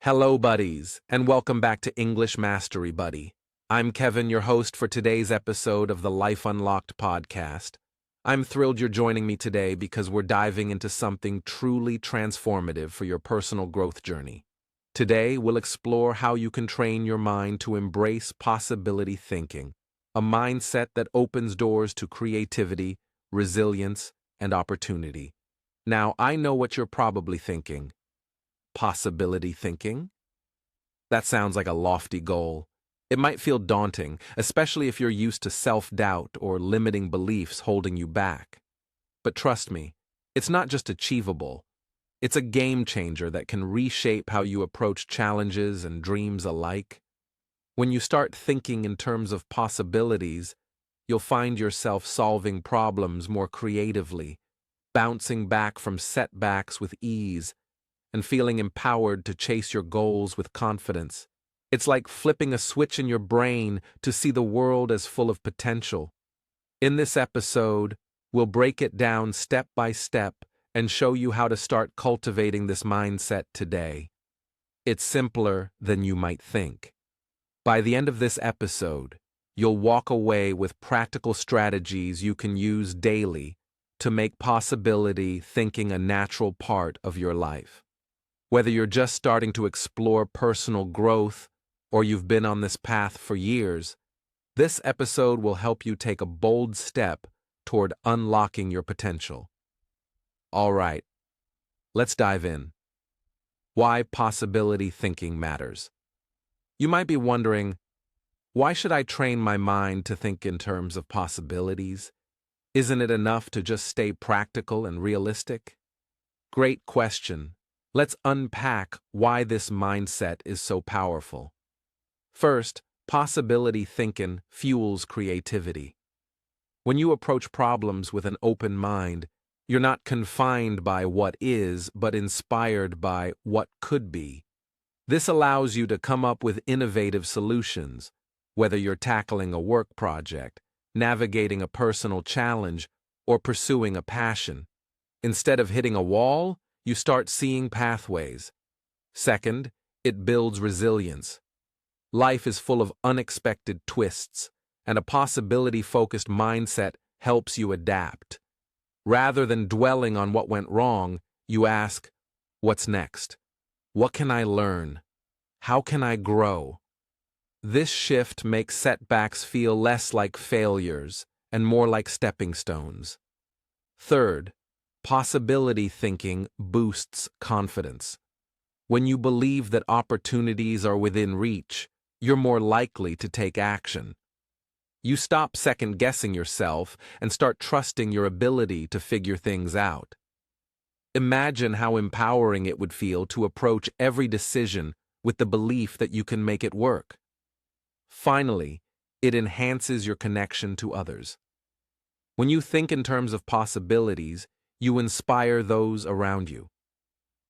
Hello, buddies, and welcome back to English Mastery Buddy. I'm Kevin, your host for today's episode of the Life Unlocked podcast. I'm thrilled you're joining me today because we're diving into something truly transformative for your personal growth journey. Today, we'll explore how you can train your mind to embrace possibility thinking, a mindset that opens doors to creativity, resilience, and opportunity. Now, I know what you're probably thinking. Possibility thinking? That sounds like a lofty goal. It might feel daunting, especially if you're used to self-doubt or limiting beliefs holding you back. But trust me, it's not just achievable. It's a game changer that can reshape how you approach challenges and dreams alike. When you start thinking in terms of possibilities, you'll find yourself solving problems more creatively, bouncing back from setbacks with ease, and feeling empowered to chase your goals with confidence. It's like flipping a switch in your brain to see the world as full of potential. In this episode, we'll break it down step by step and show you how to start cultivating this mindset today. It's simpler than you might think. By the end of this episode, you'll walk away with practical strategies you can use daily to make possibility thinking a natural part of your life. Whether you're just starting to explore personal growth or you've been on this path for years, this episode will help you take a bold step toward unlocking your potential. All right, let's dive in. Why possibility thinking matters. You might be wondering, why should I train my mind to think in terms of possibilities? Isn't it enough to just stay practical and realistic? Great question. Let's unpack why this mindset is so powerful. First, possibility thinking fuels creativity. When you approach problems with an open mind, you're not confined by what is, but inspired by what could be. This allows you to come up with innovative solutions, whether you're tackling a work project, navigating a personal challenge, or pursuing a passion. Instead of hitting a wall, you start seeing pathways. Second, it builds resilience. Life is full of unexpected twists, and a possibility-focused mindset helps you adapt. Rather than dwelling on what went wrong, you ask, what's next? What can I learn? How can I grow? This shift makes setbacks feel less like failures and more like stepping stones. Third, possibility thinking boosts confidence. When you believe that opportunities are within reach, you're more likely to take action. You stop second-guessing yourself and start trusting your ability to figure things out. Imagine how empowering it would feel to approach every decision with the belief that you can make it work. Finally, it enhances your connection to others. When you think in terms of possibilities, you inspire those around you.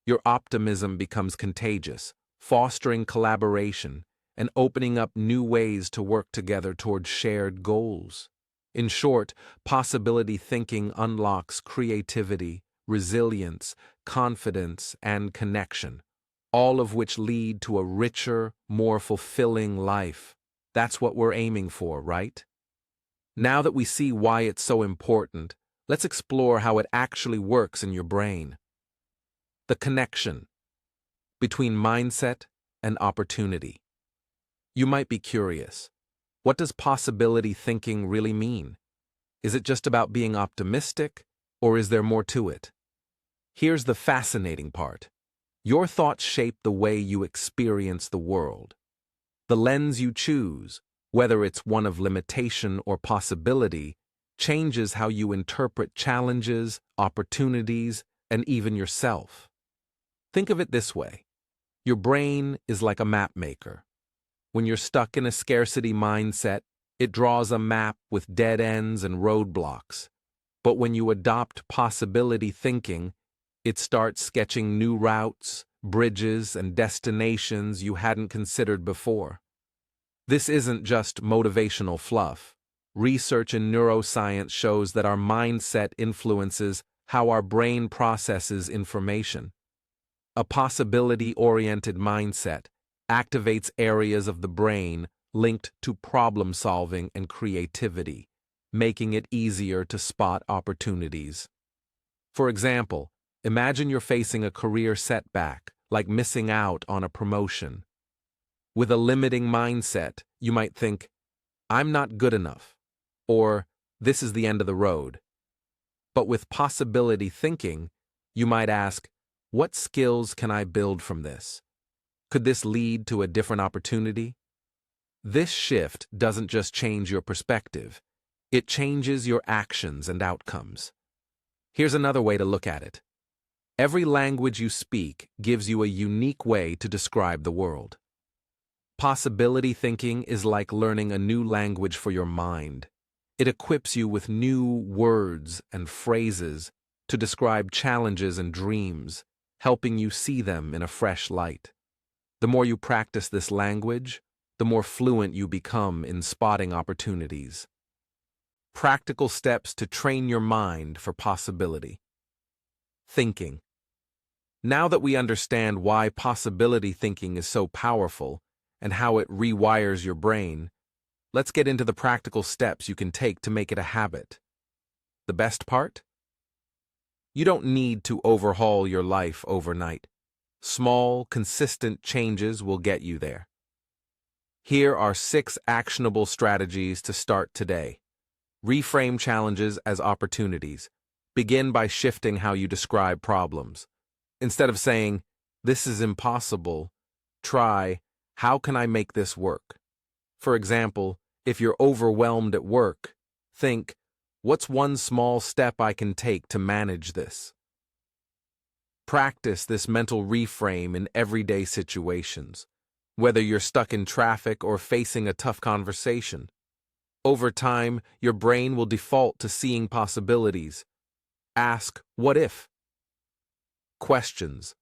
Your optimism becomes contagious, fostering collaboration and opening up new ways to work together toward shared goals. In short, possibility thinking unlocks creativity, resilience, confidence, and connection, all of which lead to a richer, more fulfilling life. That's what we're aiming for, right? Now that we see why it's so important, let's explore how it actually works in your brain. The connection between mindset and opportunity. You might be curious, what does possibility thinking really mean? Is it just about being optimistic, or is there more to it? Here's the fascinating part. Your thoughts shape the way you experience the world. The lens you choose, whether it's one of limitation or possibility, changes how you interpret challenges, opportunities, and even yourself. Think of it this way. Your brain is like a map maker. When you're stuck in a scarcity mindset, it draws a map with dead ends and roadblocks. But when you adopt possibility thinking, it starts sketching new routes, bridges, and destinations you hadn't considered before. This isn't just motivational fluff. Research in neuroscience shows that our mindset influences how our brain processes information. A possibility-oriented mindset activates areas of the brain linked to problem-solving and creativity, making it easier to spot opportunities. For example, imagine you're facing a career setback, like missing out on a promotion. With a limiting mindset, you might think, "I'm not good enough," or "This is the end of the road." But with possibility thinking, you might ask, "What skills can I build from this? Could this lead to a different opportunity?" This shift doesn't just change your perspective, it changes your actions and outcomes. Here's another way to look at it. Every language you speak gives you a unique way to describe the world. Possibility thinking is like learning a new language for your mind. It equips you with new words and phrases to describe challenges and dreams, helping you see them in a fresh light. The more you practice this language, the more fluent you become in spotting opportunities. Practical steps to train your mind for possibility. Thinking. Now that we understand why possibility thinking is so powerful and how it rewires your brain, let's get into the practical steps you can take to make it a habit. The best part? You don't need to overhaul your life overnight. Small, consistent changes will get you there. Here are 6 actionable strategies to start today. Reframe challenges as opportunities. Begin by shifting how you describe problems. Instead of saying, "This is impossible," try, "How can I make this work?" For example, if you're overwhelmed at work, think, "What's one small step I can take to manage this?" Practice this mental reframe in everyday situations, whether you're stuck in traffic or facing a tough conversation. Over time, your brain will default to seeing possibilities. Ask, "What if?" Questions.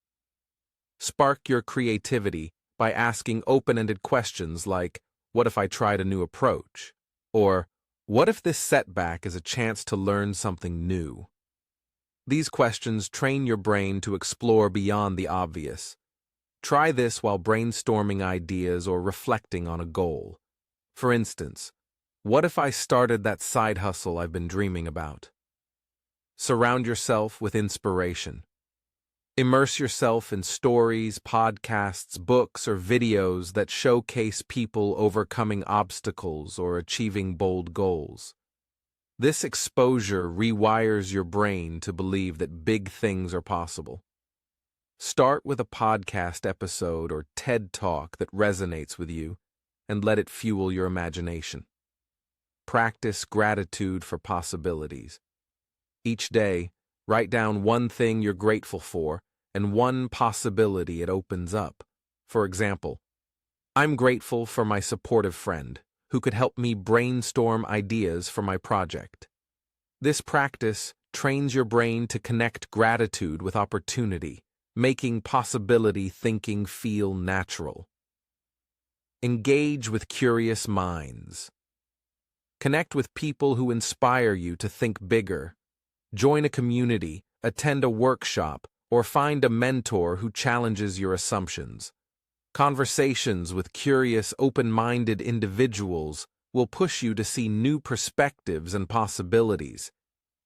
Spark your creativity by asking open-ended questions like, "What if I tried a new approach?" Or, "What if this setback is a chance to learn something new?" These questions train your brain to explore beyond the obvious. Try this while brainstorming ideas or reflecting on a goal. For instance, what if I started that side hustle I've been dreaming about? Surround yourself with inspiration. Immerse yourself in stories, podcasts, books, or videos that showcase people overcoming obstacles or achieving bold goals. This exposure rewires your brain to believe that big things are possible. Start with a podcast episode or TED Talk that resonates with you, and let it fuel your imagination. Practice gratitude for possibilities. Each day, write down one thing you're grateful for and one possibility it opens up. For example, "I'm grateful for my supportive friend who could help me brainstorm ideas for my project." This practice trains your brain to connect gratitude with opportunity, making possibility thinking feel natural. Engage with curious minds. Connect with people who inspire you to think bigger. Join a community, attend a workshop, or find a mentor who challenges your assumptions. Conversations with curious, open-minded individuals will push you to see new perspectives and possibilities.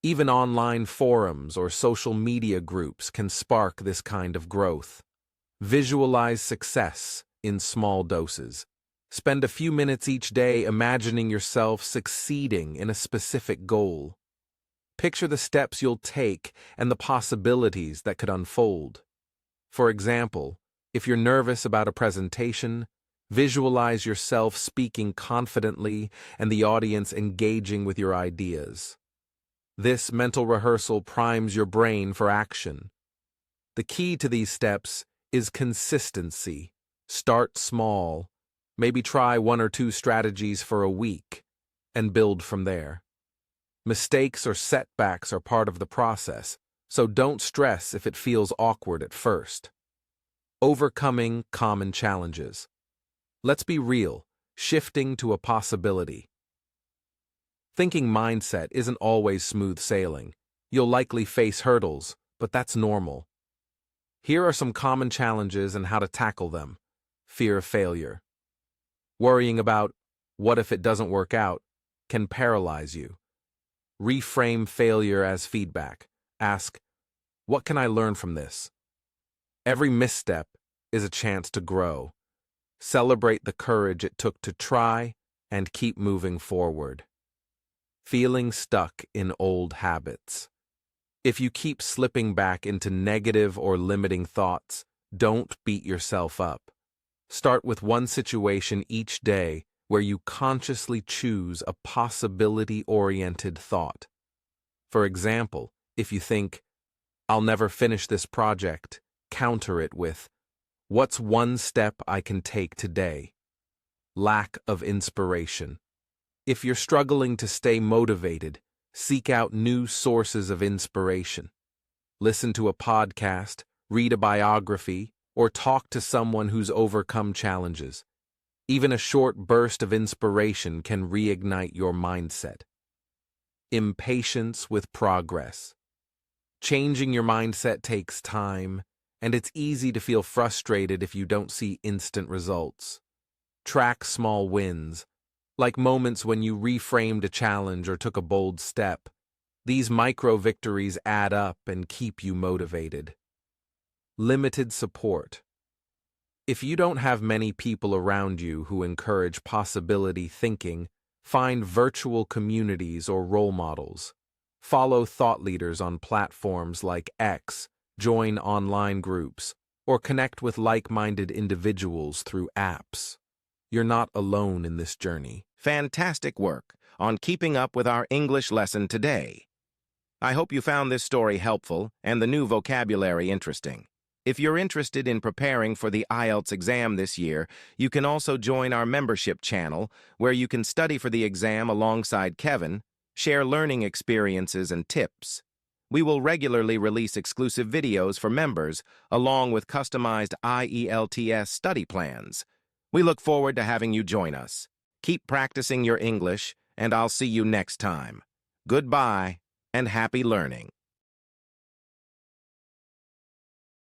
Even online forums or social media groups can spark this kind of growth. Visualize success in small doses. Spend a few minutes each day imagining yourself succeeding in a specific goal. Picture the steps you'll take and the possibilities that could unfold. For example, if you're nervous about a presentation, visualize yourself speaking confidently and the audience engaging with your ideas. This mental rehearsal primes your brain for action. The key to these steps is consistency. Start small. Maybe try 1 or 2 strategies for a week and build from there. Mistakes or setbacks are part of the process, so don't stress if it feels awkward at first. Overcoming common challenges. Let's be real, shifting to a possibility. Thinking mindset isn't always smooth sailing. You'll likely face hurdles, but that's normal. Here are some common challenges and how to tackle them. Fear of failure. Worrying about what if it doesn't work out can paralyze you. Reframe failure as feedback. Ask, what can I learn from this? Every misstep is a chance to grow. Celebrate the courage it took to try and keep moving forward. Feeling stuck in old habits. If you keep slipping back into negative or limiting thoughts, don't beat yourself up. Start with one situation each day where you consciously choose a possibility-oriented thought. For example, if you think, I'll never finish this project, counter it with, what's one step I can take today? Lack of inspiration. If you're struggling to stay motivated, seek out new sources of inspiration. Listen to a podcast, read a biography, or talk to someone who's overcome challenges. Even a short burst of inspiration can reignite your mindset. Impatience with progress. Changing your mindset takes time, and it's easy to feel frustrated if you don't see instant results. Track small wins, like moments when you reframed a challenge or took a bold step. These micro-victories add up and keep you motivated. Limited support. If you don't have many people around you who encourage possibility thinking, find virtual communities or role models. Follow thought leaders on platforms like X, join online groups, or connect with like-minded individuals through apps. You're not alone in this journey. Fantastic work on keeping up with our English lesson today. I hope you found this story helpful and the new vocabulary interesting. If you're interested in preparing for the IELTS exam this year, you can also join our membership channel, where you can study for the exam alongside Kevin, share learning experiences and tips. We will regularly release exclusive videos for members, along with customized IELTS study plans. We look forward to having you join us. Keep practicing your English, and I'll see you next time. Goodbye, and happy learning.